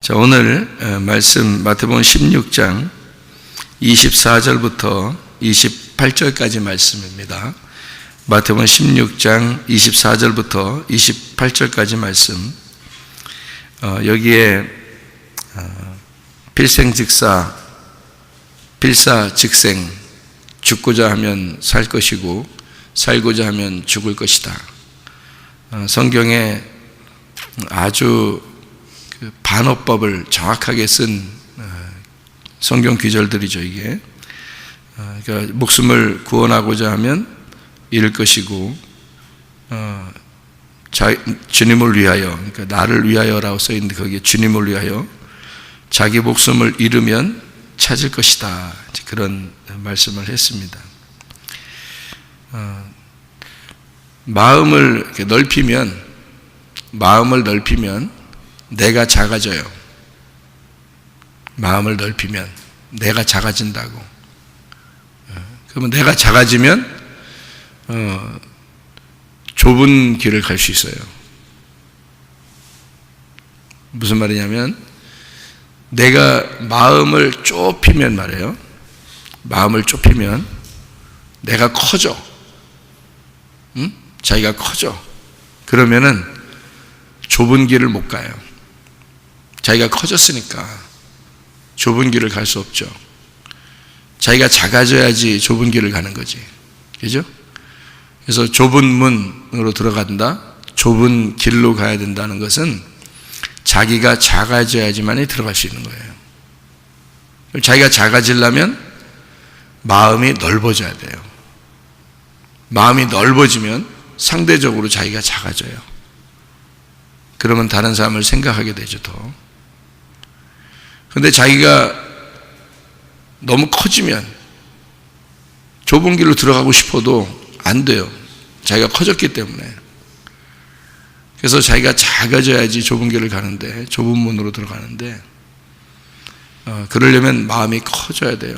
자, 오늘 말씀 마태복음 16장 24절부터 28절까지 말씀입니다. 마태복음 16장 24절부터 28절까지 말씀. 여기에 필생즉사, 필사즉생, 죽고자 하면 살 것이고 살고자 하면 죽을 것이다. 성경에 아주 반어법을 정확하게 쓴 성경 귀절들이죠, 이게. 그러니까 목숨을 구원하고자 하면 잃을 것이고, 주님을 위하여, 그러니까 나를 위하여라고 써있는데 거기에 주님을 위하여 자기 목숨을 잃으면 찾을 것이다. 그런 말씀을 했습니다. 마음을 이렇게 넓히면 내가 작아져요. 마음을 넓히면 내가 작아진다고. 그러면 내가 작아지면 좁은 길을 갈 수 있어요. 무슨 말이냐면 내가 마음을 좁히면 말이에요. 마음을 좁히면 내가 커져. 자기가 커져. 그러면은 좁은 길을 못 가요. 자기가 커졌으니까 좁은 길을 갈 수 없죠. 자기가 작아져야지 좁은 길을 가는 거지. 그죠? 그래서 좁은 문으로 들어간다, 좁은 길로 가야 된다는 것은 자기가 작아져야지만이 들어갈 수 있는 거예요. 자기가 작아지려면 마음이 넓어져야 돼요. 마음이 넓어지면 상대적으로 자기가 작아져요. 그러면 다른 사람을 생각하게 되죠, 더. 근데 자기가 너무 커지면 좁은 길로 들어가고 싶어도 안 돼요. 자기가 커졌기 때문에. 그래서 자기가 작아져야지 좁은 길을 가는데, 좁은 문으로 들어가는데, 그러려면 마음이 커져야 돼요.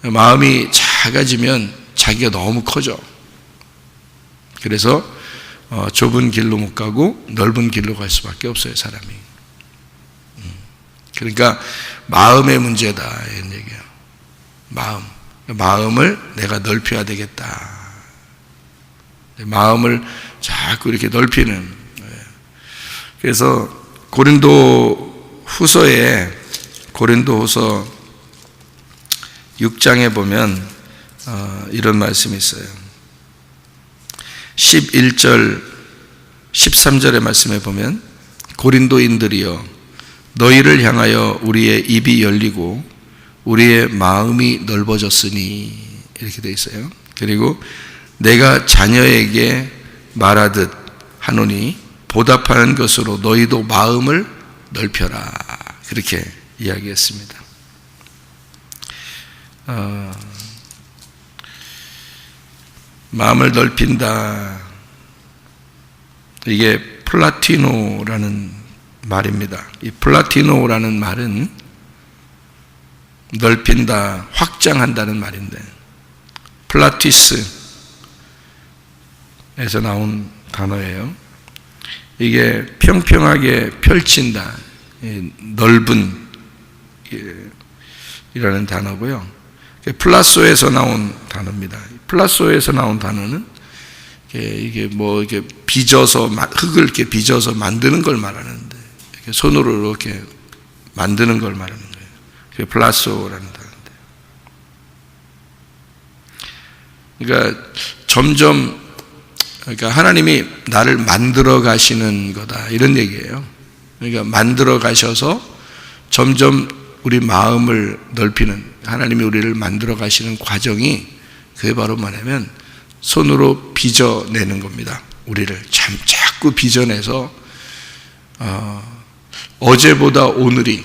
마음이 작아지면 자기가 너무 커져. 그래서 좁은 길로 못 가고 넓은 길로 갈 수밖에 없어요, 사람이. 그러니까 마음의 문제다, 이런 얘기예요. 마음을 내가 넓혀야 되겠다. 마음을 자꾸 이렇게 넓히는. 그래서 고린도 후서 6장에 보면 이런 말씀이 있어요. 11절 13절의 말씀에 보면 고린도인들이여 너희를 향하여 우리의 입이 열리고 우리의 마음이 넓어졌으니, 이렇게 되어 있어요. 그리고 내가 자녀에게 말하듯 하노니 보답하는 것으로 너희도 마음을 넓혀라, 그렇게 이야기했습니다. 마음을 넓힌다, 이게 플라티노라는 말입니다. 이 플라티노라는 말은 넓힌다, 확장한다는 말인데, 플라티스에서 나온 단어예요. 이게 평평하게 펼친다, 넓은 이라는 단어고요. 플라소에서 나온 단어입니다. 플라소에서 나온 단어는 이게 뭐 이렇게 빚어서, 흙을 이렇게 빚어서 만드는 걸 말하는데, 이렇게 손으로 이렇게 만드는 걸 말하는 거예요. 그게 플라소라는 단어인데. 그러니까 그러니까 하나님이 나를 만들어 가시는 거다, 이런 얘기예요. 그러니까 만들어 가셔서 점점 우리 마음을 넓히는, 하나님이 우리를 만들어 가시는 과정이, 그게 바로 뭐냐면 손으로 빚어내는 겁니다. 우리를 자꾸 빚어내서 어제보다 오늘이,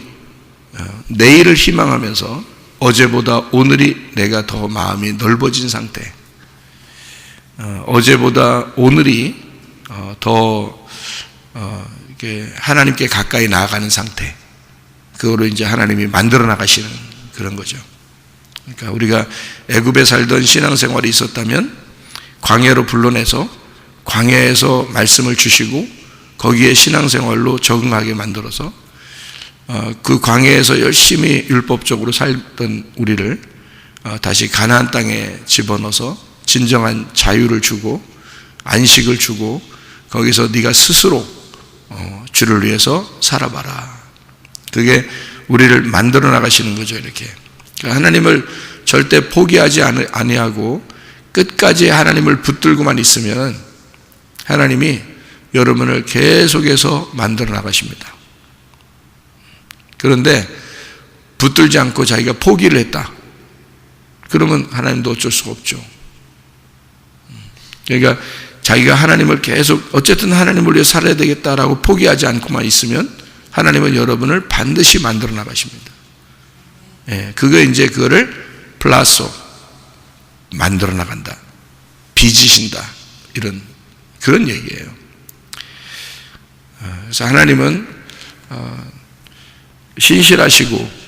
내일을 희망하면서 어제보다 오늘이 내가 더 마음이 넓어진 상태, 어제보다 오늘이 더 이렇게 하나님께 가까이 나아가는 상태, 그거로 이제 하나님이 만들어 나가시는 그런 거죠. 그러니까 우리가 애굽에 살던 신앙생활이 있었다면 광야로 불러내서 광야에서 말씀을 주시고 거기에 신앙생활로 적응하게 만들어서 그 광야에서 열심히 율법적으로 살던 우리를 다시 가나안 땅에 집어넣어서 진정한 자유를 주고 안식을 주고 거기서 네가 스스로 주를 위해서 살아봐라. 그게 우리를 만들어 나가시는 거죠. 이렇게 하나님을 절대 포기하지 아니하고 끝까지 하나님을 붙들고만 있으면 하나님이 여러분을 계속해서 만들어 나가십니다. 그런데 붙들지 않고 자기가 포기를 했다. 그러면 하나님도 어쩔 수가 없죠. 그러니까 자기가 하나님을 계속 어쨌든 하나님을 위해 살아야 되겠다라고 포기하지 않고만 있으면 하나님은 여러분을 반드시 만들어 나가십니다. 예, 그거를 플라소 만들어 나간다, 빚으신다, 이런 그런 얘기예요. 그래서 하나님은 신실하시고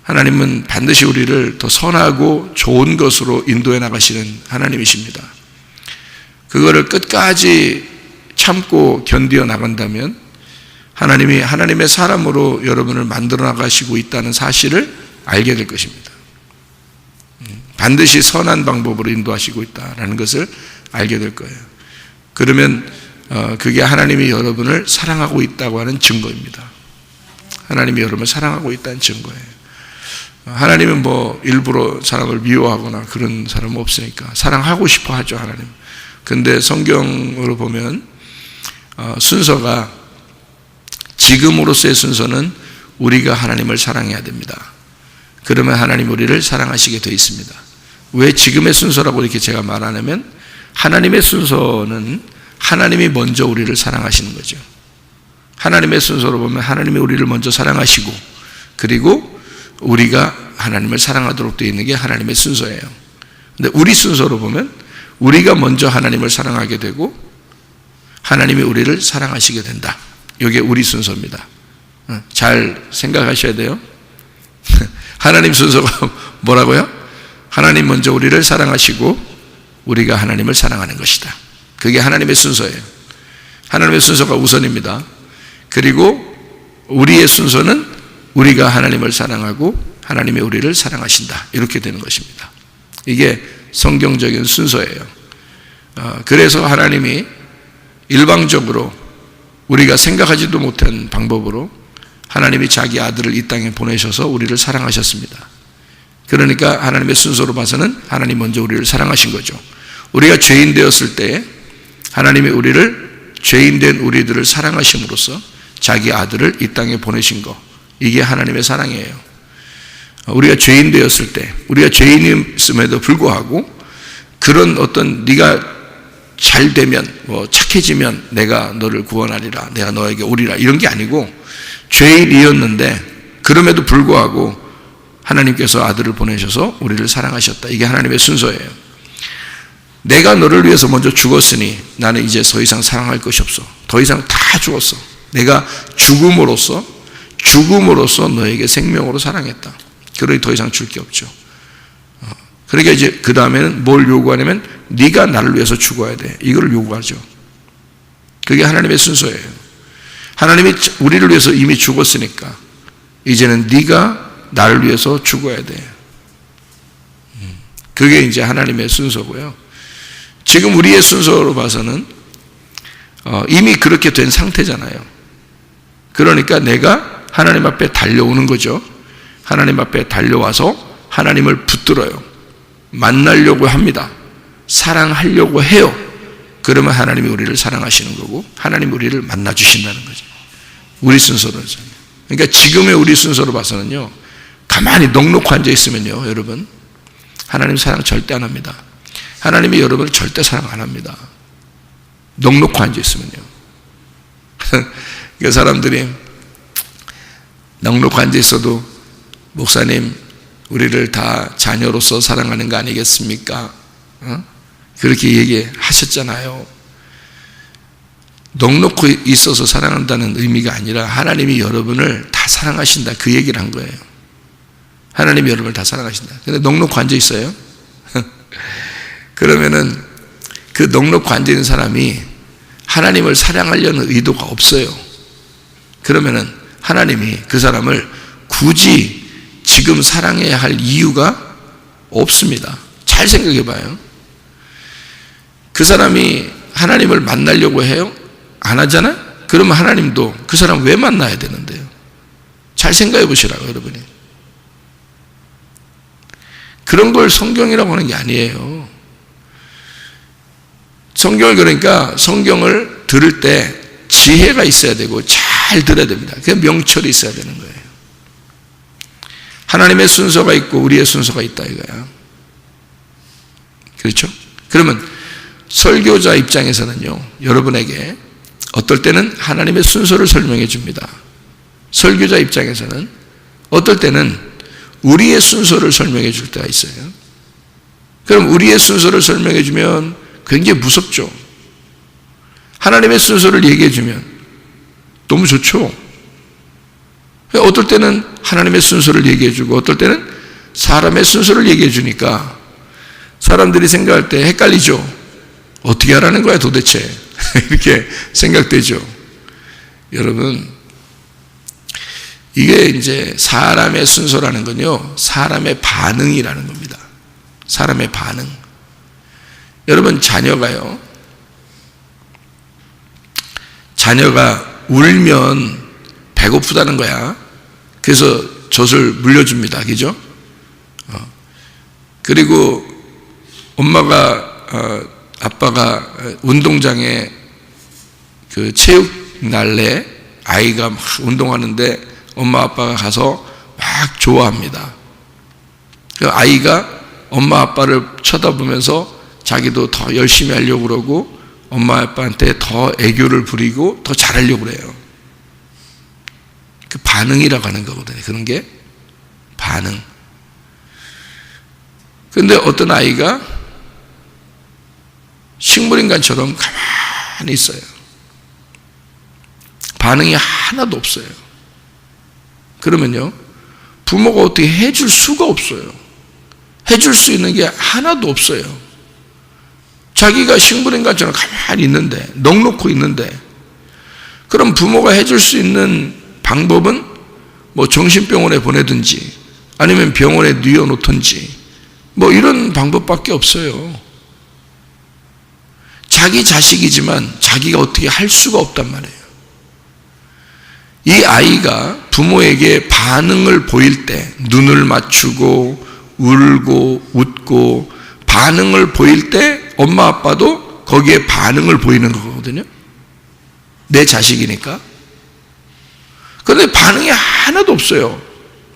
하나님은 반드시 우리를 더 선하고 좋은 것으로 인도해 나가시는 하나님이십니다. 그거를 끝까지 참고 견디어 나간다면 하나님이 하나님의 사람으로 여러분을 만들어 나가시고 있다는 사실을 알게 될 것입니다. 반드시 선한 방법으로 인도하시고 있다는 것을 알게 될 거예요. 그러면 그게 하나님이 여러분을 사랑하고 있다고 하는 증거입니다. 하나님이 여러분을 사랑하고 있다는 증거예요. 하나님은 뭐 일부러 사람을 미워하거나 그런 사람은 없으니까 사랑하고 싶어 하죠, 하나님. 근데 성경으로 보면 순서가 지금으로서의 순서는 우리가 하나님을 사랑해야 됩니다. 그러면 하나님 우리를 사랑하시게 되어 있습니다. 왜 지금의 순서라고 이렇게 제가 말하냐면 하나님의 순서는 하나님이 먼저 우리를 사랑하시는 거죠. 하나님의 순서로 보면 하나님이 우리를 먼저 사랑하시고 그리고 우리가 하나님을 사랑하도록 되어 있는 게 하나님의 순서예요. 근데 우리 순서로 보면 우리가 먼저 하나님을 사랑하게 되고 하나님이 우리를 사랑하시게 된다. 이게 우리 순서입니다. 잘 생각하셔야 돼요. 하나님 순서가 뭐라고요? 하나님 먼저 우리를 사랑하시고 우리가 하나님을 사랑하는 것이다. 그게 하나님의 순서예요. 하나님의 순서가 우선입니다. 그리고 우리의 순서는 우리가 하나님을 사랑하고 하나님이 우리를 사랑하신다. 이렇게 되는 것입니다. 이게 성경적인 순서예요. 그래서 하나님이 일방적으로 우리가 생각하지도 못한 방법으로 하나님이 자기 아들을 이 땅에 보내셔서 우리를 사랑하셨습니다. 그러니까 하나님의 순서로 봐서는 하나님 먼저 우리를 사랑하신 거죠. 우리가 죄인 되었을 때 하나님이 우리를 죄인된 우리들을 사랑하심으로써 자기 아들을 이 땅에 보내신 거, 이게 하나님의 사랑이에요. 우리가 죄인 되었을 때, 우리가 죄인임에도 불구하고 그런 어떤 네가 잘 되면, 착해지면 내가 너를 구원하리라, 내가 너에게 오리라, 이런 게 아니고 죄인이었는데 그럼에도 불구하고 하나님께서 아들을 보내셔서 우리를 사랑하셨다. 이게 하나님의 순서예요. 내가 너를 위해서 먼저 죽었으니 나는 이제 더 이상 사랑할 것이 없어. 더 이상 다 죽었어. 내가 죽음으로써 너에게 생명으로 사랑했다. 그러니 더 이상 줄 게 없죠. 그러니까 이제 그 다음에는 뭘 요구하냐면 네가 나를 위해서 죽어야 돼. 이걸 요구하죠. 그게 하나님의 순서예요. 하나님이 우리를 위해서 이미 죽었으니까 이제는 네가 나를 위해서 죽어야 돼. 그게 이제 하나님의 순서고요. 지금 우리의 순서로 봐서는 이미 그렇게 된 상태잖아요. 그러니까 내가 하나님 앞에 달려오는 거죠. 하나님 앞에 달려와서 하나님을 붙들어요. 만나려고 합니다. 사랑하려고 해요. 그러면 하나님이 우리를 사랑하시는 거고 하나님이 우리를 만나주신다는 거죠. 우리 순서로. 그러니까 지금의 우리 순서로 봐서는요, 가만히 넋놓고 앉아있으면요, 여러분, 하나님 사랑 절대 안 합니다. 하나님이 여러분을 절대 사랑 안 합니다. 넋놓고 앉아있으면요. 그 사람들이 넋놓고 앉아있어도 목사님 우리를 다 자녀로서 사랑하는 거 아니겠습니까? 그렇게 얘기하셨잖아요. 넋놓고 있어서 사랑한다는 의미가 아니라 하나님이 여러분을 다 사랑하신다, 그 얘기를 한 거예요. 하나님이 여러분을 다 사랑하신다. 근데 넋놓고 앉아 있어요. 그러면은 그 넋놓고 앉아 있는 사람이 하나님을 사랑하려는 의도가 없어요. 그러면은 하나님이 그 사람을 굳이 지금 사랑해야 할 이유가 없습니다. 잘 생각해 봐요. 그 사람이 하나님을 만나려고 해요? 안 하잖아요? 그러면 하나님도 그 사람 왜 만나야 되는데요? 잘 생각해 보시라고, 여러분이. 그런 걸 성경이라고 하는 게 아니에요. 성경을, 그러니까 성경을 들을 때 지혜가 있어야 되고 잘 들어야 됩니다. 그 명철이 있어야 되는 거예요. 하나님의 순서가 있고 우리의 순서가 있다 이거야. 그렇죠? 그러면 설교자 입장에서는요, 여러분에게 어떨 때는 하나님의 순서를 설명해 줍니다. 설교자 입장에서는 어떨 때는 우리의 순서를 설명해 줄 때가 있어요. 그럼 우리의 순서를 설명해 주면 굉장히 무섭죠. 하나님의 순서를 얘기해 주면 너무 좋죠. 어떨 때는 하나님의 순서를 얘기해 주고 어떨 때는 사람의 순서를 얘기해 주니까 사람들이 생각할 때 헷갈리죠. 어떻게 하라는 거야 도대체. 이렇게 생각되죠. 여러분, 이게 이제 사람의 순서라는 건요, 사람의 반응이라는 겁니다. 사람의 반응. 여러분, 자녀가 울면 배고프다는 거야. 그래서 젖을 물려줍니다. 그죠? 그리고 아빠가 운동장에 그 체육 날래 아이가 막 운동하는데 엄마 아빠가 가서 막 좋아합니다. 그 아이가 엄마 아빠를 쳐다보면서 자기도 더 열심히 하려고 그러고 엄마 아빠한테 더 애교를 부리고 더 잘하려고 그래요. 그 반응이라고 하는 거거든요. 그런 게 반응. 그런데 어떤 아이가 식물인간처럼 가만히 있어요. 반응이 하나도 없어요. 그러면요, 부모가 어떻게 해줄 수가 없어요. 해줄 수 있는 게 하나도 없어요. 자기가 식물인간처럼 가만히 있는데, 넋놓고 있는데, 그럼 부모가 해줄 수 있는 방법은 뭐 정신병원에 보내든지 아니면 병원에 뉘어놓든지 뭐 이런 방법밖에 없어요. 자기 자식이지만 자기가 어떻게 할 수가 없단 말이에요. 이 아이가 부모에게 반응을 보일 때, 눈을 맞추고 울고 웃고 반응을 보일 때 엄마 아빠도 거기에 반응을 보이는 거거든요. 내 자식이니까. 그런데 반응이 하나도 없어요.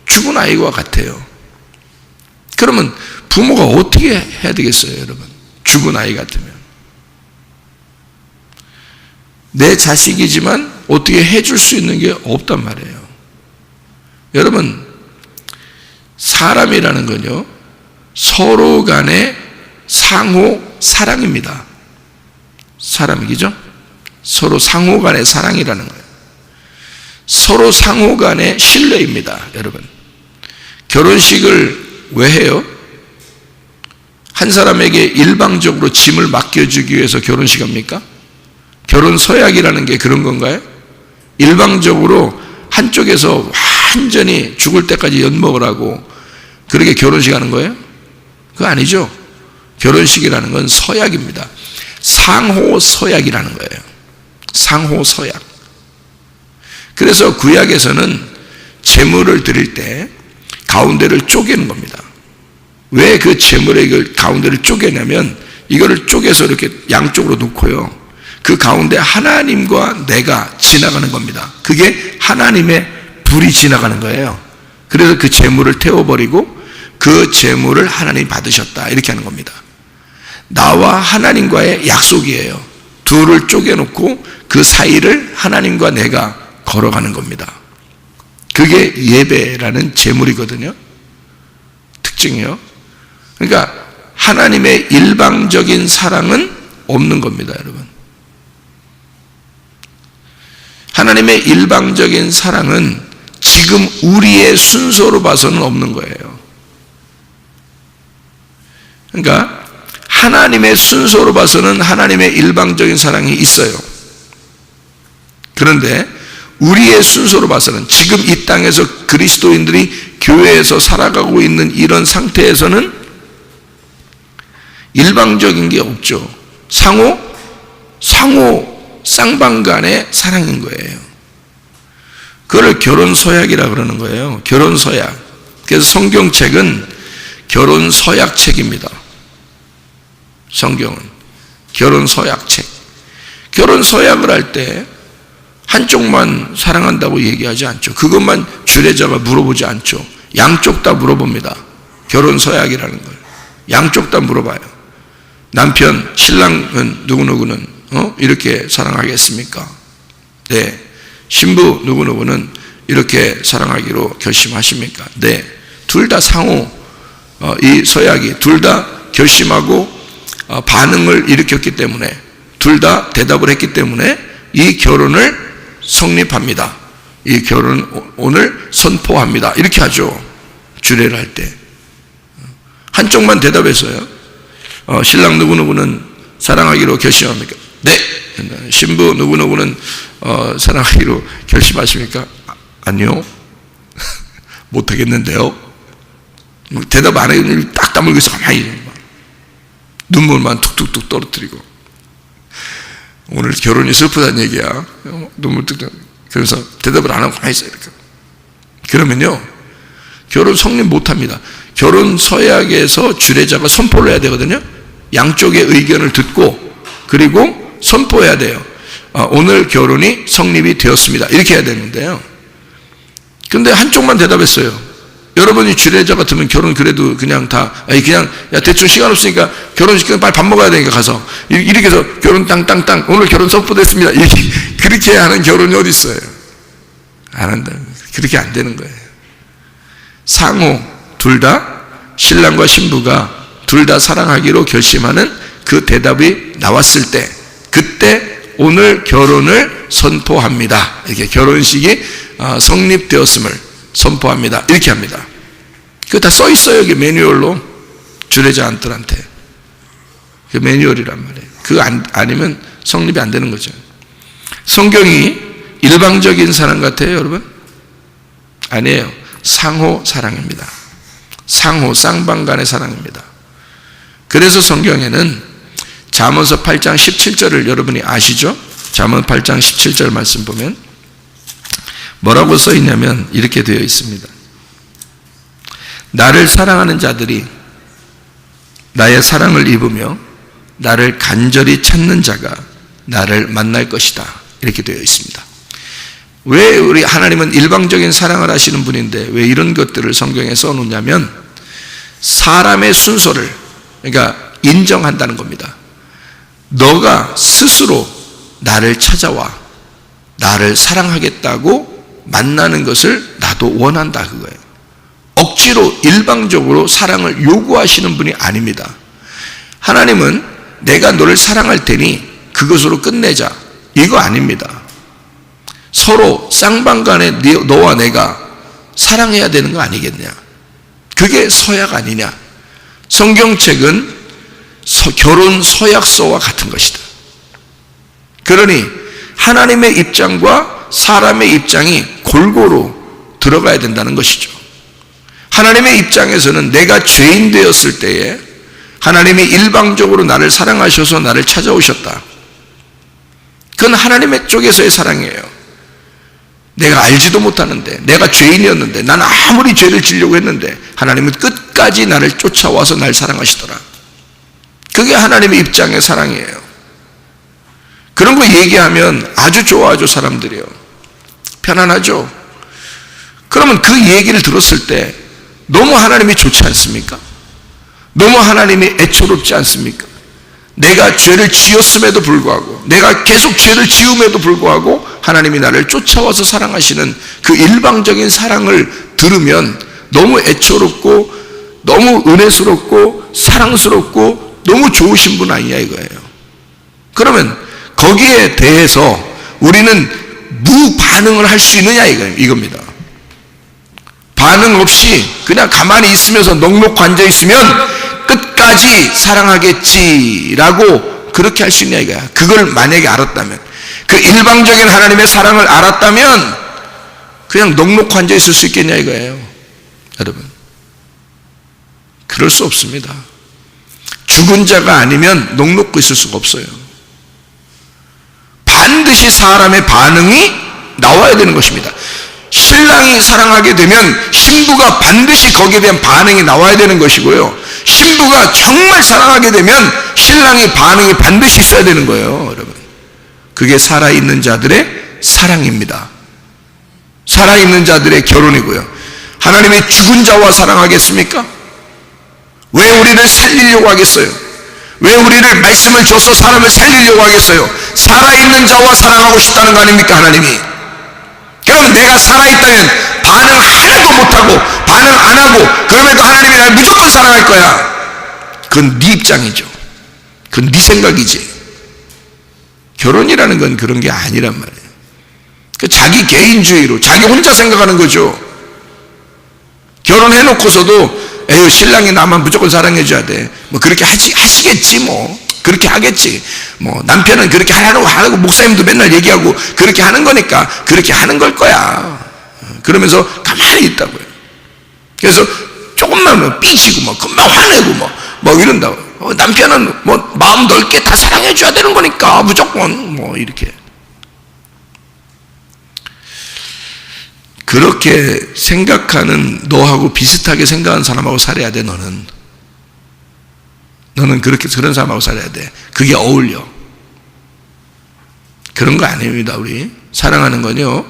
죽은 아이와 같아요. 그러면 부모가 어떻게 해야 되겠어요, 여러분? 죽은 아이 같으면. 내 자식이지만 어떻게 해줄 수 있는 게 없단 말이에요. 여러분, 사람이라는 건요, 서로 간의 상호 사랑입니다. 사람이죠? 서로 상호 간의 사랑이라는 거예요. 서로 상호 간의 신뢰입니다, 여러분. 결혼식을 왜 해요? 한 사람에게 일방적으로 짐을 맡겨주기 위해서 결혼식 합니까? 결혼 서약이라는 게 그런 건가요? 일방적으로 한쪽에서 완전히 죽을 때까지 엿먹으라고 그렇게 결혼식 하는 거예요? 그거 아니죠. 결혼식이라는 건 서약입니다. 상호 서약이라는 거예요. 상호 서약. 그래서 구약에서는 제물을 드릴 때 가운데를 쪼개는 겁니다. 왜 그 제물의 가운데를 쪼개냐면 이거를 쪼개서 이렇게 양쪽으로 놓고요, 그 가운데 하나님과 내가 지나가는 겁니다. 그게 하나님의 불이 지나가는 거예요. 그래서 그 제물을 태워버리고 그 제물을 하나님이 받으셨다, 이렇게 하는 겁니다. 나와 하나님과의 약속이에요. 둘을 쪼개놓고 그 사이를 하나님과 내가 걸어가는 겁니다. 그게 예배라는 제물이거든요. 특징이요. 그러니까 하나님의 일방적인 사랑은 없는 겁니다, 여러분. 하나님의 일방적인 사랑은 지금 우리의 순서로 봐서는 없는 거예요. 그러니까 하나님의 순서로 봐서는 하나님의 일방적인 사랑이 있어요. 그런데 우리의 순서로 봐서는 지금 이 땅에서 그리스도인들이 교회에서 살아가고 있는 이런 상태에서는 일방적인 게 없죠. 상호 쌍방간의 사랑인 거예요. 그걸 결혼서약이라 그러는 거예요. 결혼서약. 그래서 성경책은 결혼서약책입니다. 성경은 결혼서약책. 결혼서약을 할 때 한쪽만 사랑한다고 얘기하지 않죠. 그것만 주례자가 물어보지 않죠. 양쪽 다 물어봅니다. 결혼서약이라는 걸. 양쪽 다 물어봐요. 남편, 신랑은 누구누구는 이렇게 사랑하겠습니까? 네. 신부 누구누구는 이렇게 사랑하기로 결심하십니까? 네. 둘 다 상호 이 서약이 둘 다 결심하고 반응을 일으켰기 때문에 둘 다 대답을 했기 때문에 이 결혼을 성립합니다. 이 결혼 오늘 선포합니다. 이렇게 하죠. 주례를 할 때. 한쪽만 대답했어요. 신랑 누구누구는 사랑하기로 결심합니까? 네. 신부 누구누구는 사랑하기로 결심하십니까? 아니요. 못하겠는데요. 대답 안 해요. 딱 다물고 있어. 가만히 눈물만 툭툭툭 떨어뜨리고. 오늘 결혼이 슬프다는 얘기야. 눈물 뚝뚝. 그래서 대답을 안 하고 가만히 있어요. 이렇게. 그러면요, 결혼 성립 못합니다. 결혼 서약에서 주례자가 선포를 해야 되거든요. 양쪽의 의견을 듣고 그리고 선포해야 돼요. 오늘 결혼이 성립이 되었습니다. 이렇게 해야 되는데요. 근데 한쪽만 대답했어요. 여러분이 주례자 같으면 결혼 그래도 그냥 야 대충 시간 없으니까 결혼시키면 빨리 밥 먹어야 되니까 가서 이렇게 해서 결혼 땅땅땅 오늘 결혼 선포됐습니다. 그렇게 하는 결혼이 어디 있어요? 안 한다. 그렇게 안 되는 거예요. 상호 둘 다 신랑과 신부가 둘 다 사랑하기로 결심하는 그 대답이 나왔을 때 그때 오늘 결혼을 선포합니다. 이렇게 결혼식이 성립되었음을 선포합니다. 이렇게 합니다. 그거 다 써 있어요. 여기 매뉴얼로 주례자들한테. 그 매뉴얼이란 말이에요. 그거 아니면 성립이 안 되는 거죠. 성경이 일방적인 사랑 같아요, 여러분? 아니에요. 상호 사랑입니다. 상호 쌍방간의 사랑입니다. 그래서 성경에는 잠언서 8장 17절을 여러분이 아시죠? 잠언 8장 17절 말씀 보면 뭐라고 써 있냐면 이렇게 되어 있습니다. 나를 사랑하는 자들이 나의 사랑을 입으며 나를 간절히 찾는 자가 나를 만날 것이다. 이렇게 되어 있습니다. 왜 우리 하나님은 일방적인 사랑을 하시는 분인데 왜 이런 것들을 성경에 써놓냐면 사람의 순서를 그러니까 인정한다는 겁니다. 너가 스스로 나를 찾아와 나를 사랑하겠다고 만나는 것을 나도 원한다 그거예요. 억지로 일방적으로 사랑을 요구하시는 분이 아닙니다. 하나님은 내가 너를 사랑할 테니 그것으로 끝내자 이거 아닙니다. 서로 쌍방간에 너와 내가 사랑해야 되는 거 아니겠냐. 그게 서약 아니냐. 성경책은 결혼 서약서와 같은 것이다. 그러니 하나님의 입장과 사람의 입장이 골고루 들어가야 된다는 것이죠. 하나님의 입장에서는 내가 죄인 되었을 때에 하나님이 일방적으로 나를 사랑하셔서 나를 찾아오셨다. 그건 하나님의 쪽에서의 사랑이에요. 내가 알지도 못하는데 내가 죄인이었는데 난 아무리 죄를 지려고 했는데 하나님은 끝까지 나를 쫓아와서 날 사랑하시더라. 그게 하나님의 입장의 사랑이에요. 그런 거 얘기하면 아주 좋아하죠. 사람들이요. 편안하죠. 그러면 그 얘기를 들었을 때 너무 하나님이 좋지 않습니까? 너무 하나님이 애처롭지 않습니까? 내가 죄를 지었음에도 불구하고 내가 계속 죄를 지음에도 불구하고 하나님이 나를 쫓아와서 사랑하시는 그 일방적인 사랑을 들으면 너무 애처롭고 너무 은혜스럽고 사랑스럽고 너무 좋으신 분 아니냐 이거예요. 그러면 거기에 대해서 우리는 무반응을 할 수 있느냐 이겁니다. 반응 없이 그냥 가만히 있으면서 넋놓고 앉아있으면 끝까지 사랑하겠지라고 그렇게 할 수 있냐 이거야. 그걸 만약에 알았다면 그 일방적인 하나님의 사랑을 알았다면 그냥 넋놓고 앉아 있을 수 있겠냐 이거예요. 여러분, 그럴 수 없습니다. 죽은 자가 아니면 넋놓고 있을 수가 없어요. 반드시 사람의 반응이 나와야 되는 것입니다. 신랑이 사랑하게 되면 신부가 반드시 거기에 대한 반응이 나와야 되는 것이고요, 신부가 정말 사랑하게 되면 신랑의 반응이 반드시 있어야 되는 거예요. 여러분, 그게 살아있는 자들의 사랑입니다. 살아있는 자들의 결혼이고요. 하나님이 죽은 자와 사랑하겠습니까? 왜 우리를 살리려고 하겠어요? 왜 우리를 말씀을 줘서 사람을 살리려고 하겠어요? 살아있는 자와 사랑하고 싶다는 거 아닙니까, 하나님이? 그럼 내가 살아있다면 반응 하나도 못하고 반응 안 하고 그럼에도 하나님이 날 무조건 사랑할 거야. 그건 네 입장이죠. 그건 네 생각이지. 결혼이라는 건 그런 게 아니란 말이에요. 그 자기 개인주의로 자기 혼자 생각하는 거죠. 결혼해놓고서도 에휴, 신랑이 나만 무조건 사랑해줘야 돼, 뭐 그렇게 하시겠지, 뭐 그렇게 하겠지, 뭐 남편은 그렇게 하라고 목사님도 맨날 얘기하고 그렇게 하는 거니까 그렇게 하는 걸 거야, 그러면서 가만히 있다고요. 그래서 조금만 뭐 삐지고 뭐 금방 화내고 뭐 이런다고. 남편은 뭐 마음 넓게 다 사랑해줘야 되는 거니까 무조건 뭐 이렇게. 그렇게 생각하는 너하고 비슷하게 생각하는 사람하고 살아야 돼. 너는 그런 사람하고 살아야 돼. 그게 어울려. 그런 거 아닙니다. 우리 사랑하는 건요,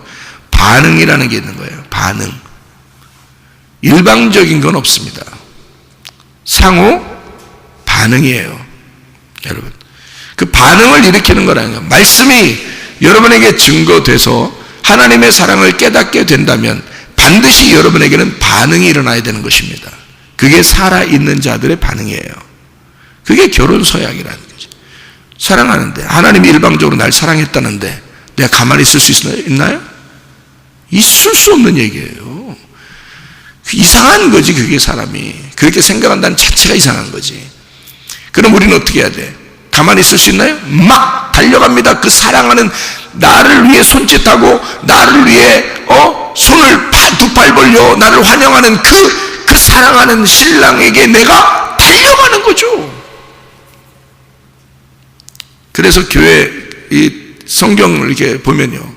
반응이라는 게 있는 거예요. 반응. 일방적인 건 없습니다. 상호 반응이에요. 여러분, 그 반응을 일으키는 거라는 거예요. 말씀이 여러분에게 증거돼서 하나님의 사랑을 깨닫게 된다면 반드시 여러분에게는 반응이 일어나야 되는 것입니다. 그게 살아있는 자들의 반응이에요. 그게 결혼 서약이라는 거죠. 사랑하는데, 하나님이 일방적으로 날 사랑했다는데 내가 가만히 있을 수 있나요? 있을 수 없는 얘기예요. 이상한 거지. 그게 사람이 그렇게 생각한다는 자체가 이상한 거지. 그럼 우리는 어떻게 해야 돼? 가만히 있을 수 있나요? 막 달려갑니다. 그 사랑하는, 나를 위해 손짓하고 나를 위해 손을 두 팔 벌려 나를 환영하는 그 사랑하는 신랑에게 내가 달려가는 거죠. 그래서 교회 이 성경을 이렇게 보면요,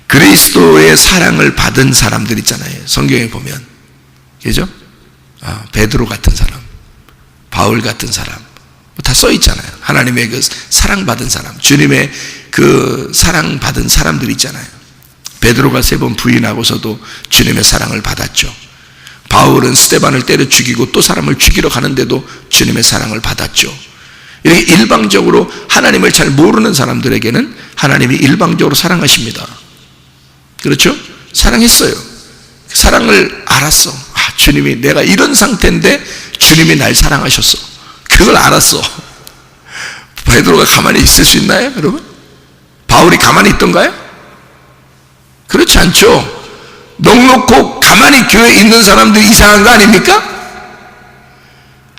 그리스도의 사랑을 받은 사람들 있잖아요. 성경에 보면, 그죠? 베드로 같은 사람, 바울 같은 사람, 다 써 있잖아요. 하나님의 그 사랑받은 사람, 주님의 그 사랑받은 사람들 있잖아요. 베드로가 3번 부인하고서도 주님의 사랑을 받았죠. 바울은 스데반을 때려 죽이고 또 사람을 죽이러 가는데도 주님의 사랑을 받았죠. 이렇게 일방적으로 하나님을 잘 모르는 사람들에게는 하나님이 일방적으로 사랑하십니다. 그렇죠? 사랑했어요. 사랑을 알았어. 주님이, 내가 이런 상태인데 주님이 날 사랑하셨어. 그걸 알았어. 베드로가 가만히 있을 수 있나요, 여러분? 바울이 가만히 있던가요? 그렇지 않죠. 넉넉고 가만히 교회에 있는 사람들이 이상한 거 아닙니까?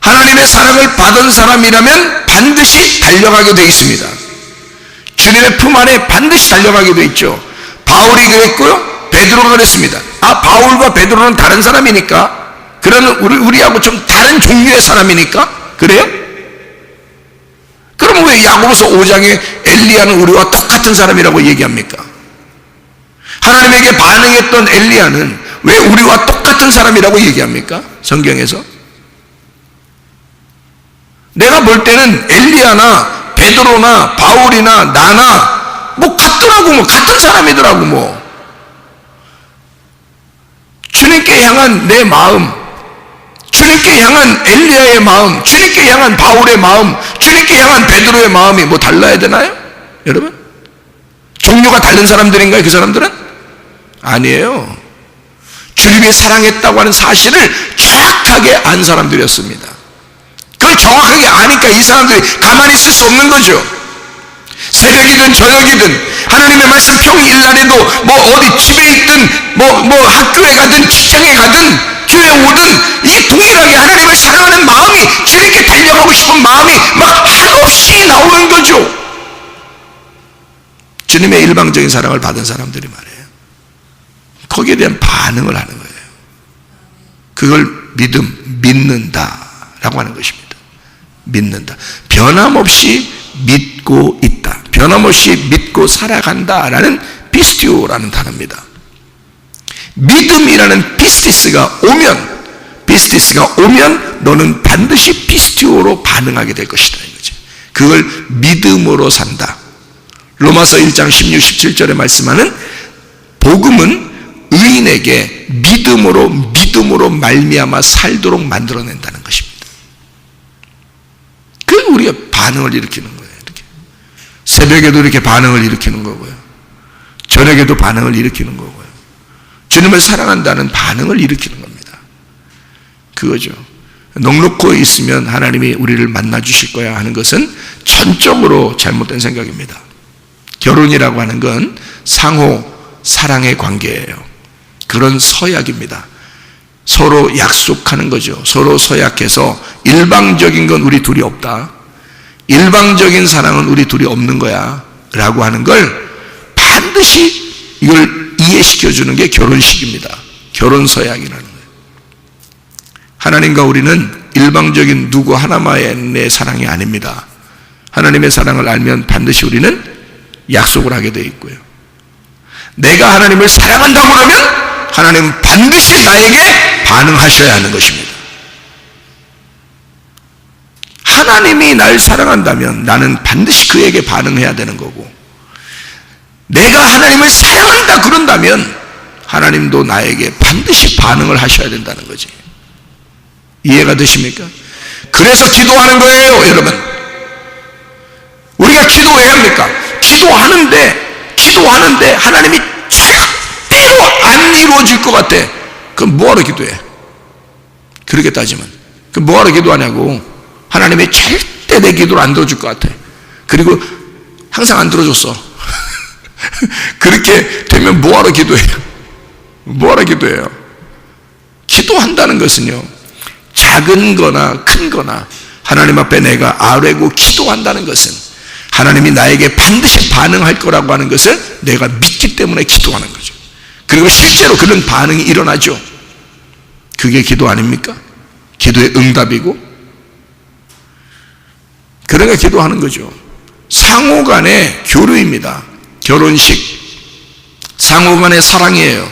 하나님의 사랑을 받은 사람이라면 반드시 달려가게 되어 있습니다. 주님의 품 안에 반드시 달려가게 되어 있죠. 바울이 그랬고요, 베드로가 그랬습니다. 바울과 베드로는 다른 사람이니까, 그러는 우리하고 좀 다른 종류의 사람이니까, 그래요? 그럼 왜 야고보서 5장에 엘리야는 우리와 똑같은 사람이라고 얘기합니까? 하나님에게 반응했던 엘리야는 왜 우리와 똑같은 사람이라고 얘기합니까? 성경에서. 내가 볼 때는 엘리야나 베드로나 바울이나 나나 뭐 같더라고, 뭐 같은 사람이더라고. 뭐 주님께 향한 내 마음, 주님께 향한 엘리야의 마음, 주님께 향한 바울의 마음, 주님께 향한 베드로의 마음이 뭐 달라야 되나요? 여러분, 종류가 다른 사람들인가요? 그 사람들은? 아니에요. 주님이 사랑했다고 하는 사실을 정확하게 안 사람들이었습니다. 그걸 정확하게 아니까 이 사람들이 가만히 있을 수 없는 거죠. 새벽이든 저녁이든 하나님의 말씀 평일날에도 뭐 어디 집에 있든 뭐 학교에 가든 직장에 가든 교회 오든 이 동일하게 하나님을 사랑하는 마음이, 주님께 달려가고 싶은 마음이 막 한없이 나오는 거죠. 주님의 일방적인 사랑을 받은 사람들이 말이에요. 거기에 대한 반응을 하는 거예요. 그걸 믿는다라고 하는 것입니다. 믿는다. 변함없이 믿고 있다. 변함없이 믿고 살아간다라는 피스티오라는 단어입니다. 믿음이라는 피스티스가 오면 너는 반드시 피스티오로 반응하게 될 것이다. 이거죠. 그걸 믿음으로 산다. 로마서 1장 16, 17절에 말씀하는 복음은 의인에게 믿음으로 말미암아 살도록 만들어낸다는 것입니다. 그 우리가 반응을 일으키는 거예요. 이렇게. 새벽에도 이렇게 반응을 일으키는 거고요. 저녁에도 반응을 일으키는 거고요. 주님을 사랑한다는 반응을 일으키는 겁니다. 그거죠. 넉넉고 있으면 하나님이 우리를 만나 주실 거야 하는 것은 전적으로 잘못된 생각입니다. 결혼이라고 하는 건 상호 사랑의 관계예요. 그런 서약입니다. 서로 약속하는 거죠. 서로 서약해서 일방적인 건 우리 둘이 없다. 일방적인 사랑은 우리 둘이 없는 거야 라고 하는 걸 반드시 이걸 이해시켜 주는 게 결혼식입니다. 결혼 서약이라는 거예요. 하나님과 우리는 일방적인 누구 하나만의 사랑이 아닙니다. 하나님의 사랑을 알면 반드시 우리는 약속을 하게 되어 있고요. 내가 하나님을 사랑한다고 그러면 하나님은 반드시 나에게 반응하셔야 하는 것입니다. 하나님이 날 사랑한다면 나는 반드시 그에게 반응해야 되는 거고, 내가 하나님을 사랑한다 그런다면 하나님도 나에게 반드시 반응을 하셔야 된다는 거지. 이해가 되십니까? 그래서 기도하는 거예요, 여러분. 우리가 기도 왜 합니까? 기도하는데 하나님이 절대로 안 이루어질 것 같아. 그럼 뭐하러 기도해? 그렇게 따지면 그럼 뭐하러 기도하냐고. 하나님이 절대 내 기도를 안 들어줄 것 같아. 그리고 항상 안 들어줬어. 그렇게 되면 뭐하러 기도해요? 뭐하러 기도해요? 기도한다는 것은요, 작은 거나 큰 거나 하나님 앞에 내가 아뢰고 기도한다는 것은 하나님이 나에게 반드시 반응할 거라고 하는 것을 내가 믿기 때문에 기도하는 거죠. 그리고 실제로 그런 반응이 일어나죠. 그게 기도 아닙니까? 기도의 응답이고, 그러니까 기도하는 거죠. 상호간의 교류입니다. 결혼식 상호간의 사랑이에요.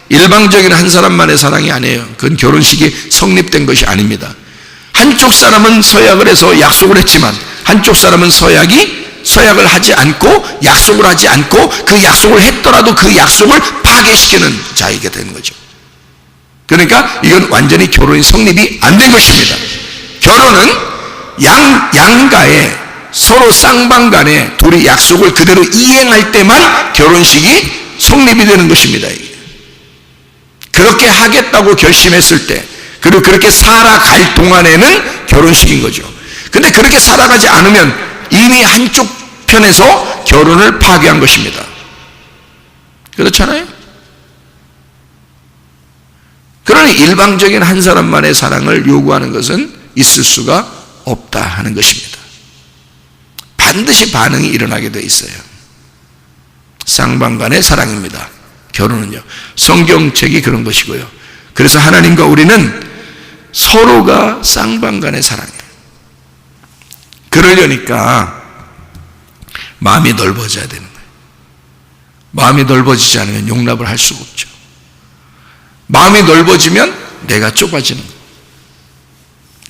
일방적인 한 사람만의 사랑이 아니에요. 그건 결혼식이 성립된 것이 아닙니다. 한쪽 사람은 서약을 해서 약속을 했지만 한쪽 사람은 서약을 하지 않고 약속을 하지 않고 그 약속을 했더라도 그 약속을 파괴시키는 자이게 되는 거죠. 그러니까 이건 완전히 결혼이 성립이 안 된 것입니다. 결혼은 양가에 서로 쌍방간에 둘이 약속을 그대로 이행할 때만 결혼식이 성립이 되는 것입니다. 그렇게 하겠다고 결심했을 때, 그리고 그렇게 살아갈 동안에는 결혼식인 거죠. 근데 그렇게 살아가지 않으면 이미 한쪽 편에서 결혼을 파괴한 것입니다. 그렇잖아요? 그러니 일방적인 한 사람만의 사랑을 요구하는 것은 있을 수가 없다 하는 것입니다. 반드시 반응이 일어나게 돼 있어요. 쌍방간의 사랑입니다. 결혼은요. 성경책이 그런 것이고요. 그래서 하나님과 우리는 서로가 쌍방간의 사랑이에요. 그러려니까 마음이 넓어져야 되는 거예요. 마음이 넓어지지 않으면 용납을 할 수가 없죠. 마음이 넓어지면 내가 좁아지는 거예요.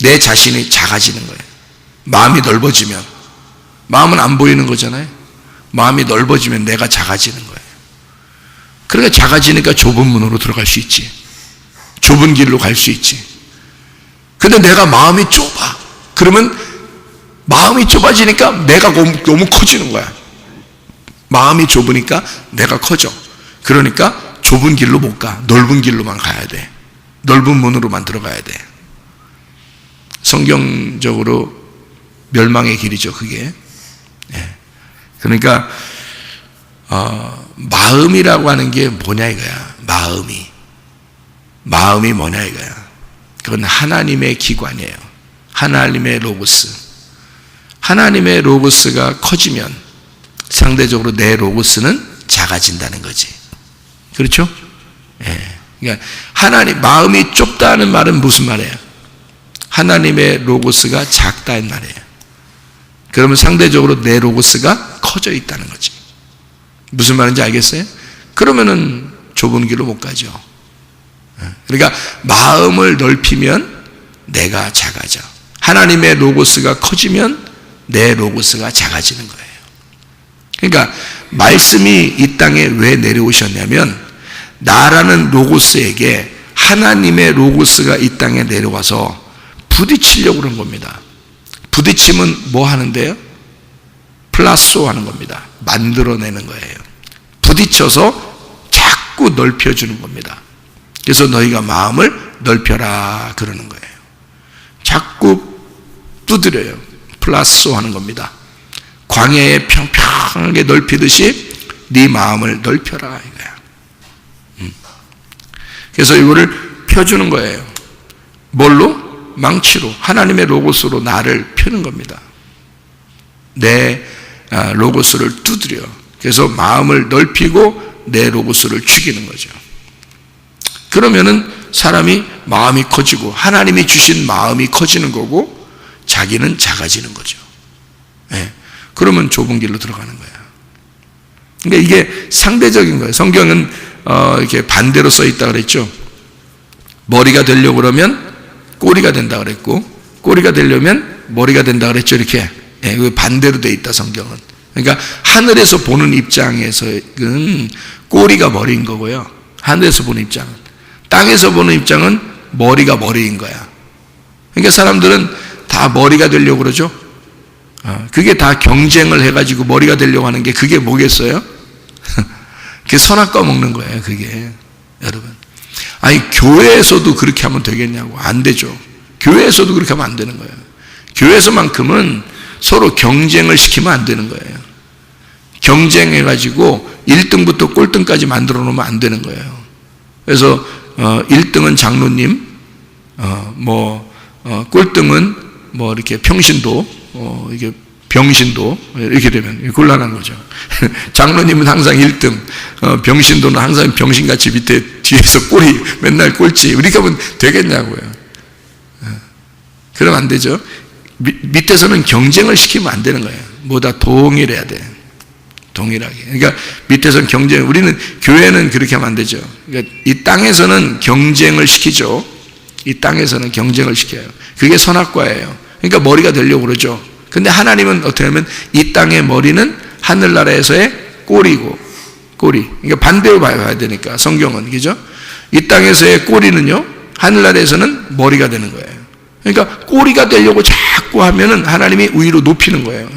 내 자신이 작아지는 거예요. 마음이 넓어지면, 마음은 안 보이는 거잖아요. 마음이 넓어지면 내가 작아지는 거예요. 그러니까 작아지니까 좁은 문으로 들어갈 수 있지. 좁은 길로 갈 수 있지. 근데 내가 마음이 좁아. 그러면 마음이 좁아지니까 내가 너무 커지는 거야. 마음이 좁으니까 내가 커져. 그러니까 좁은 길로 못 가. 넓은 길로만 가야 돼. 넓은 문으로만 들어가야 돼. 성경적으로 멸망의 길이죠, 그게. 그러니까 마음이라고 하는 게 뭐냐 이거야. 마음이 뭐냐 이거야. 그건 하나님의 기관이에요. 하나님의 로고스. 하나님의 로고스가 커지면 상대적으로 내 로고스는 작아진다는 거지. 그렇죠? 예. 그러니까 하나님 마음이 좁다는 말은 무슨 말이에요? 하나님의 로고스가 작다는 말이에요. 그러면 상대적으로 내 로고스가 커져 있다는 거지. 무슨 말인지 알겠어요? 그러면은 좁은 길로 못 가죠. 그러니까 마음을 넓히면 내가 작아져. 하나님의 로고스가 커지면 내 로고스가 작아지는 거예요. 그러니까 말씀이 이 땅에 왜 내려오셨냐면 나라는 로고스에게 하나님의 로고스가 이 땅에 내려와서 부딪히려고 그런 겁니다. 부딪히면 뭐 하는데요? 플라소 하는 겁니다. 만들어내는 거예요. 부딪혀서 자꾸 넓혀주는 겁니다. 그래서 너희가 마음을 넓혀라 그러는 거예요. 자꾸 두드려요. 플라소 하는 겁니다. 광야에 평평하게 넓히듯이 네 마음을 넓혀라 이거야. 그래서 이거를 펴주는 거예요. 뭘로? 망치로, 하나님의 로고스로 나를 펴는 겁니다. 내 로고스를 두드려. 그래서 마음을 넓히고 내 로고스를 죽이는 거죠. 그러면은 사람이 마음이 커지고 하나님이 주신 마음이 커지는 거고 자기는 작아지는 거죠. 네. 그러면 좁은 길로 들어가는 거예요. 그러니까 이게 상대적인 거예요. 성경은 이렇게 반대로 써 있다 그랬죠. 머리가 되려고 그러면 꼬리가 된다 그랬고, 꼬리가 되려면 머리가 된다 그랬죠. 이렇게 반대로 돼 있다 성경은. 그러니까 하늘에서 보는 입장에서는 꼬리가 머리인 거고요. 하늘에서 보는 입장은, 땅에서 보는 입장은 머리가 머리인 거야. 그러니까 사람들은 다 머리가 되려고 그러죠. 그게 다 경쟁을 해가지고 머리가 되려고 하는 게 그게 뭐겠어요? 그게 선악과 먹는 거예요. 그게 여러분. 아니 교회에서도 그렇게 하면 되겠냐고. 안 되죠. 교회에서도 그렇게 하면 안 되는 거예요. 교회에서만큼은 서로 경쟁을 시키면 안 되는 거예요. 경쟁해가지고 1등부터 꼴등까지 만들어 놓으면 안 되는 거예요. 그래서 1등은 장로님, 꼴등은 뭐 이렇게 평신도, 이게 병신도 이렇게 되면 곤란한 거죠. 장로님은 항상 1등, 병신도는 항상 병신같이 밑에 뒤에서 꼬리 맨날 꼴찌. 이렇게 하면 되겠냐고요. 그러면 안 되죠. 밑에서는 경쟁을 시키면 안 되는 거예요. 뭐다 동일해야 돼. 동일하게. 그러니까 밑에서는 경쟁. 우리는 교회는 그렇게 하면 안 되죠. 그러니까 이 땅에서는 경쟁을 시키죠. 이 땅에서는 경쟁을 시켜요. 그게 선악과예요. 그러니까 머리가 되려고 그러죠. 근데 하나님은 어떻게 하면 이 땅의 머리는 하늘나라에서의 꼬리고, 꼬리. 그러니까 반대로 봐야 되니까 성경은, 그죠? 이 땅에서의 꼬리는요, 하늘나라에서는 머리가 되는 거예요. 그러니까 꼬리가 되려고 자꾸 하면은 하나님이 위로 높이는 거예요.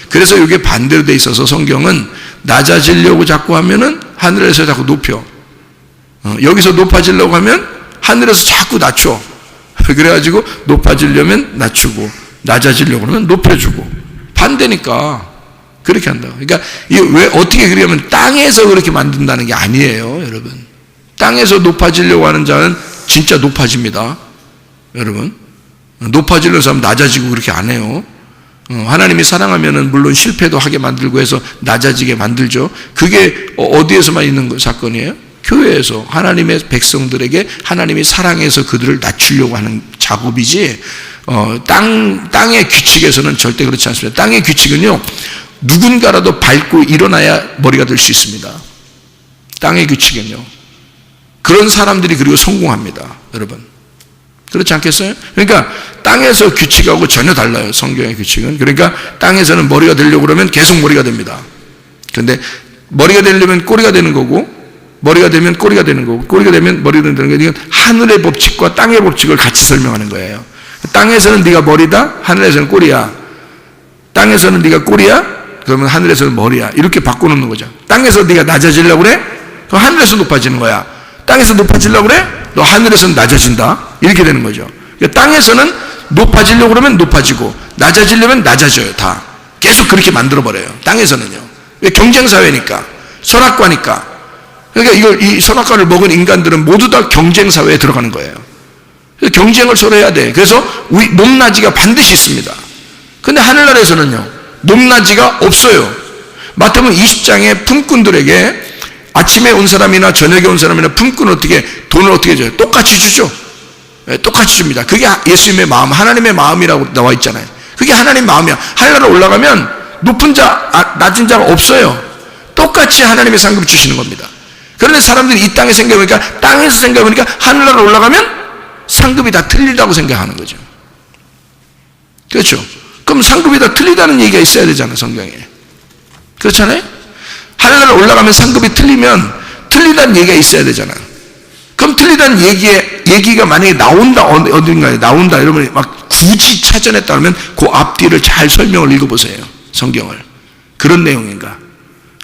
그래서 이게 반대로 돼 있어서 성경은 낮아지려고 자꾸 하면은 하늘에서 자꾸 높여. 여기서 높아지려고 하면 하늘에서 자꾸 낮춰. 그래가지고 높아지려면 낮추고, 낮아지려고 하면 높여주고. 반대니까 그렇게 한다. 그러니까 이게 왜 어떻게 그러냐면 땅에서 그렇게 만든다는 게 아니에요, 여러분. 땅에서 높아지려고 하는 자는 진짜 높아집니다, 여러분. 높아지려는 사람 낮아지고 그렇게 안 해요. 하나님이 사랑하면은 물론 실패도 하게 만들고 해서 낮아지게 만들죠. 그게 어디에서만 있는 사건이에요? 교회에서 하나님의 백성들에게 하나님이 사랑해서 그들을 낮추려고 하는 작업이지, 땅의 규칙에서는 절대 그렇지 않습니다. 땅의 규칙은요, 누군가라도 밟고 일어나야 머리가 될 수 있습니다. 땅의 규칙은요. 그런 사람들이 그리고 성공합니다, 여러분. 그렇지 않겠어요? 그러니까 땅에서 규칙하고 전혀 달라요, 성경의 규칙은. 그러니까 땅에서는 머리가 되려고 그러면 계속 머리가 됩니다. 그런데 머리가 되려면 꼬리가 되는 거고, 머리가 되면 꼬리가 되는 거고, 꼬리가 되면 머리가 되는 거고, 이건 하늘의 법칙과 땅의 법칙을 같이 설명하는 거예요. 땅에서는 네가 머리다, 하늘에서는 꼬리야. 땅에서는 네가 꼬리야, 그러면 하늘에서는 머리야. 이렇게 바꿔놓는 거죠. 땅에서 네가 낮아지려고 그래? 그럼 하늘에서 높아지는 거야. 땅에서 높아지려고 그래? 너 하늘에서는 낮아진다. 이렇게 되는 거죠. 그러니까 땅에서는 높아지려고 그러면 높아지고, 낮아지려면 낮아져요. 다 계속 그렇게 만들어버려요, 땅에서는요. 경쟁사회니까, 선악과니까. 그러니까 이 선악과를 먹은 인간들은 모두 다 경쟁사회에 들어가는 거예요. 그래서 경쟁을 서로 해야 돼. 그래서 높낮이가 반드시 있습니다. 근데 하늘나라에서는요, 높낮이가 없어요. 마태복음 20장에 품꾼들에게 아침에 온 사람이나 저녁에 온 사람이나 품꾼은 돈을 어떻게 줘요? 똑같이 주죠. 네, 똑같이 줍니다. 그게 예수님의 마음, 하나님의 마음이라고 나와 있잖아요. 그게 하나님 마음이야. 하늘나라 올라가면 높은 자, 낮은 자가 없어요. 똑같이 하나님의 상급을 주시는 겁니다. 그런데 사람들이 이 땅에 생각해보니까, 땅에서 생각해보니까 하늘나라 올라가면 상급이 다 틀리다고 생각하는 거죠. 그렇죠? 그럼 상급이 다 틀리다는 얘기가 있어야 되잖아요, 성경에. 그렇잖아요? 하늘나라 올라가면 상급이 틀리면 틀리다는 얘기가 있어야 되잖아요. 그럼 틀리다는 얘기가 만약에 나온다, 어딘가에 나온다, 이러면 막 굳이 찾아냈다 그러면 그 앞뒤를 잘 설명을 읽어보세요. 성경을. 그런 내용인가?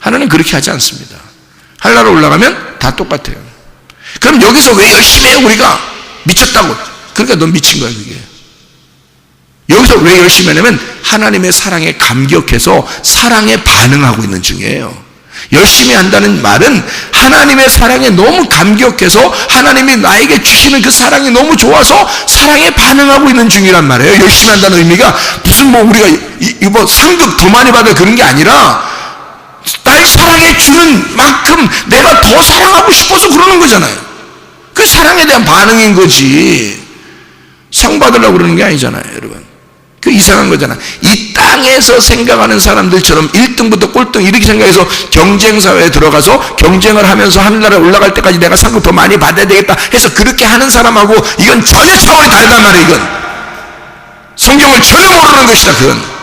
하나님 그렇게 하지 않습니다. 하늘나라 올라가면 다 똑같아요. 그럼 여기서 왜 열심히 해요, 우리가? 미쳤다고. 그러니까 넌 미친 거야, 그게. 여기서 왜 열심히 하냐면 하나님의 사랑에 감격해서 사랑에 반응하고 있는 중이에요. 열심히 한다는 말은 하나님의 사랑에 너무 감격해서 하나님이 나에게 주시는 그 사랑이 너무 좋아서 사랑에 반응하고 있는 중이란 말이에요. 열심히 한다는 의미가 무슨 우리가 이거 상급 더 많이 받아 그런 게 아니라 날 사랑해 주는 만큼 내가 더 사랑하고 싶어서 그러는 거잖아요. 그 사랑에 대한 반응인 거지. 상 받으려고 그러는 게 아니잖아요, 여러분. 그 이상한 거잖아. 이 땅에서 생각하는 사람들처럼 1등부터 꼴등 이렇게 생각해서 경쟁사회에 들어가서 경쟁을 하면서 하늘나라에 올라갈 때까지 내가 상급 더 많이 받아야 되겠다 해서 그렇게 하는 사람하고 이건 전혀 차원이 다르단 말이에요. 이건 성경을 전혀 모르는 것이다. 그건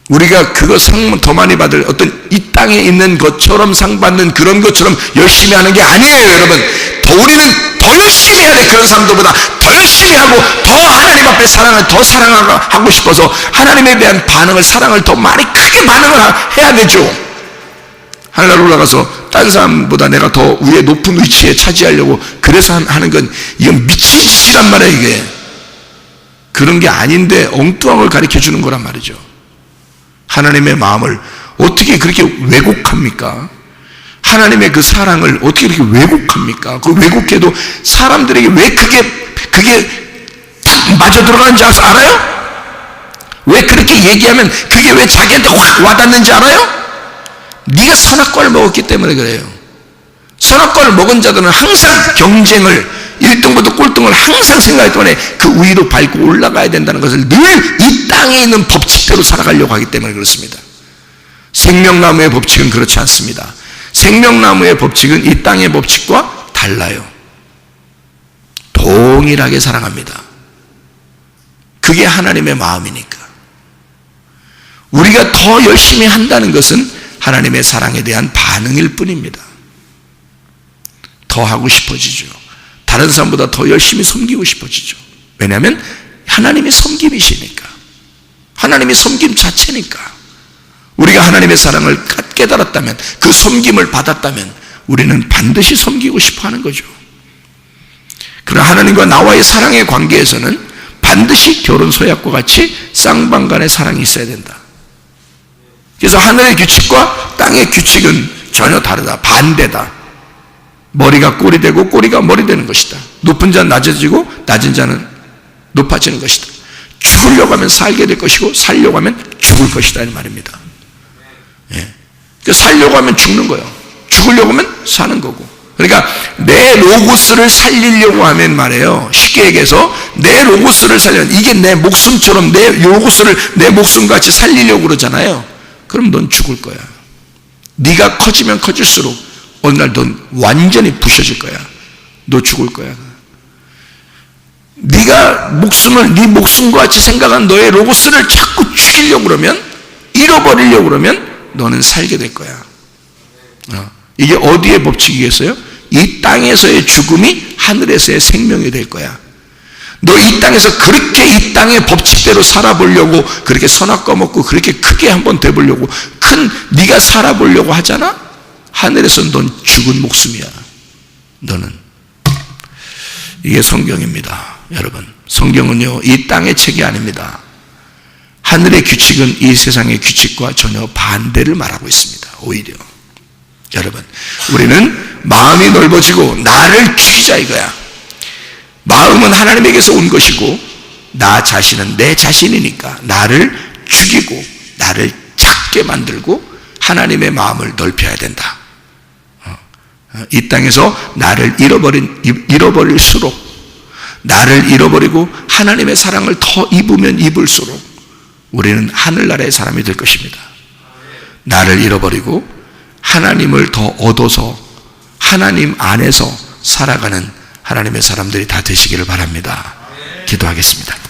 우리가 그거 상 더 많이 받을 어떤 이 땅에 있는 것처럼 상 받는 그런 것처럼 열심히 하는 게 아니에요, 여러분. 우리는 더 열심히 해야 돼. 그런 사람들보다 더 열심히 하고 더 하나님 앞에 사랑을 더 사랑하고 싶어서 하나님에 대한 반응을, 사랑을 더 많이 크게 반응을 해야 되죠. 하늘나라 올라가서 다른 사람보다 내가 더 위에 높은 위치에 차지하려고 그래서 하는 건 이건 미친 짓이란 말이에요. 이게 그런 게 아닌데 엉뚱한 걸 가르쳐 주는 거란 말이죠. 하나님의 마음을 어떻게 그렇게 왜곡합니까? 하나님의 그 사랑을 어떻게 그렇게 왜곡합니까? 그 왜곡해도 사람들에게 왜 그게 딱 맞아 들어가는지 알아요? 왜 그렇게 얘기하면 그게 왜 자기한테 확 와닿는지 알아요? 네가 선악과를 먹었기 때문에 그래요. 선악과를 먹은 자들은 항상 경쟁을 1등부터 꼴등을 항상 생각했기 때문에 그 위로 밟고 올라가야 된다는 것을 늘 이 땅에 있는 법칙대로 살아가려고 하기 때문에 그렇습니다. 생명나무의 법칙은 그렇지 않습니다. 생명나무의 법칙은 이 땅의 법칙과 달라요. 동일하게 사랑합니다. 그게 하나님의 마음이니까. 우리가 더 열심히 한다는 것은 하나님의 사랑에 대한 반응일 뿐입니다. 더 하고 싶어지죠. 다른 사람보다 더 열심히 섬기고 싶어지죠. 왜냐하면 하나님이 섬김이시니까. 하나님이 섬김 자체니까. 우리가 하나님의 사랑을 깨달았다면, 그 섬김을 받았다면 우리는 반드시 섬기고 싶어 하는 거죠. 그러나 하나님과 나와의 사랑의 관계에서는 반드시 결혼 서약과 같이 쌍방간의 사랑이 있어야 된다. 그래서 하늘의 규칙과 땅의 규칙은 전혀 다르다. 반대다. 머리가 꼴이 되고 꼬리가 머리 되는 것이다. 높은 자는 낮아지고 낮은 자는 높아지는 것이다. 죽으려고 하면 살게 될 것이고 살려고 하면 죽을 것이다 이 말입니다. 예. 살려고 하면 죽는 거예요. 죽으려고 하면 사는 거고. 그러니까 내 로고스를 살리려고 하면 말이에요. 쉽게 얘기해서 내 로고스를 살려면 이게 내 목숨처럼 내 로고스를 내 목숨같이 살리려고 그러잖아요. 그럼 넌 죽을 거야. 네가 커지면 커질수록 어느 날 넌 완전히 부셔질 거야. 너 죽을 거야. 네가 네 목숨과 같이 생각한 너의 로고스를 자꾸 죽이려고 그러면, 잃어버리려고 그러면 너는 살게 될 거야. 이게 어디의 법칙이겠어요? 이 땅에서의 죽음이 하늘에서의 생명이 될 거야. 너 이 땅에서 그렇게 이 땅의 법칙대로 살아보려고 그렇게 선악과 먹고 그렇게 크게 한번 돼보려고 네가 살아보려고 하잖아? 하늘에서 넌 죽은 목숨이야. 너는. 이게 성경입니다. 여러분, 성경은요 이 땅의 책이 아닙니다. 하늘의 규칙은 이 세상의 규칙과 전혀 반대를 말하고 있습니다. 오히려 여러분, 우리는 마음이 넓어지고 나를 죽이자 이거야. 마음은 하나님에게서 온 것이고 나 자신은 내 자신이니까 나를 죽이고 나를 작게 크게 만들고 하나님의 마음을 넓혀야 된다. 이 땅에서 나를 잃어버릴수록, 나를 잃어버리고 하나님의 사랑을 더 입으면 입을수록 우리는 하늘나라의 사람이 될 것입니다. 나를 잃어버리고 하나님을 더 얻어서 하나님 안에서 살아가는 하나님의 사람들이 다 되시기를 바랍니다. 기도하겠습니다.